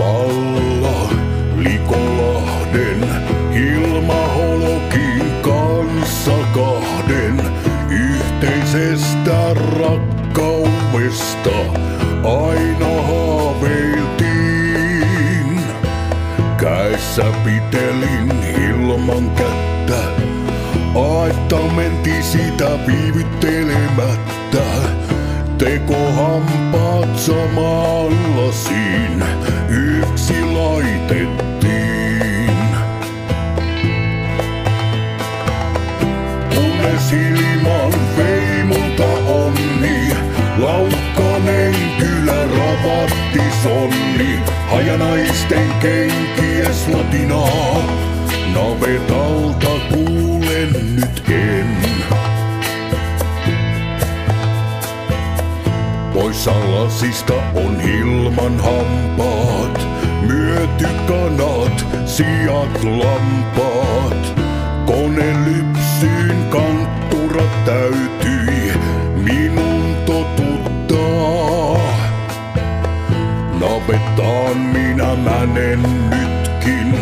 Samalla Likolahden Hilma-Holokin kanssa kahden yhteisestä rakkaudesta aina haaveiltiin. Käessä pitelin Hilman kättä, aitta menti sitä viivyttelemättä. Tekohampaat samalla siinä yksi laitettiin. Kunnes Hilman vei multa onni, Laukkanen kyllä ravatti sonni. Hajanaisten kenkies latinaa, navetalta kuulen nyt en. Poissa lasista on Hilman hampaat, myötykanat, siat, lampaat. Konelypsyyn kantturat täytyi minun totuttaa. Navettaan minä mänen nytkin,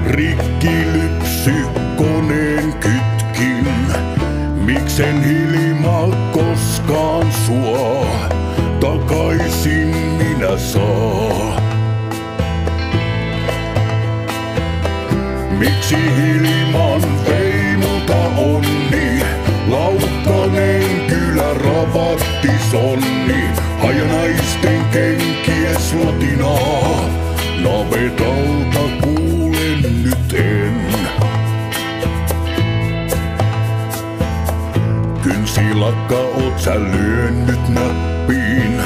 rikkilypsy koneen kytkin. Miksen Hilma koskaan sua takaisin minä saa? Miksi Hilman vei multa onni, Laukkanen kyllä ravatti sonni. Hajanaisten kenkies latinaa, navetalta kuulen nyt en. Kynsilakka oot sä lyönnyt näppiin,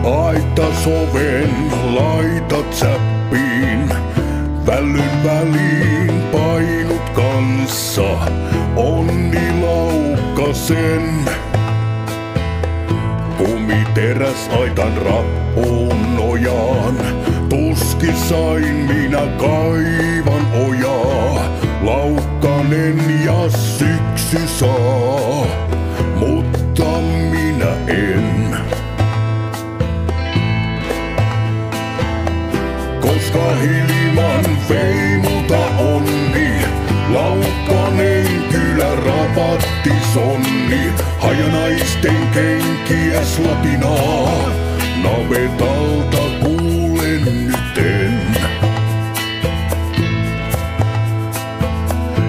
aitas oven laitat säppiin. Vällyn väliin painut kanssa Onni Laukkasen. Kumiteräs aitan rappuun nojaan, tuskisain minä kaivan ojaa. Laukkanen ja syksy saa, mutta minä en. Koska Hilman vei multa onni, Laukkanen kyllä ravatti sonni. Hajanaisten kenkies latinaa, navetalta kuulen nyt en.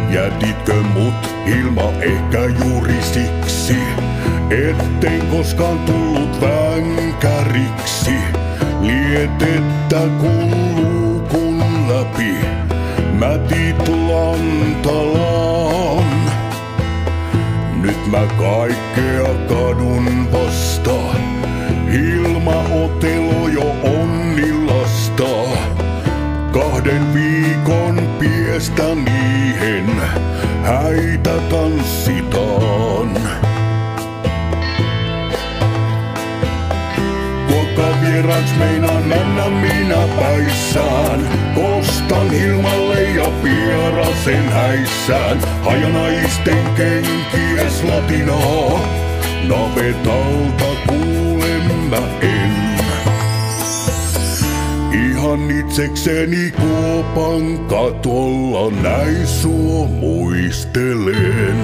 Jätitkö mut Hilma ehkä juuri siksi, etten koskaan tullut vänkäriksi? Lietettä kuuluu kun läpi mätit lantalaan. Nyt mä kaikkea kadun vasta, Hilma Otelo jo onnilasta. 2 viikon piestä niihin häitä tanssitaan. Vieraks meinaan mennä minä päissään, kostan Hilmalle ja vierasen häissään. Hajanaisten kenkies latinaa, navetalta kuulen mä en. Ihan itsekseni kuopan katolla näin sua muistelen.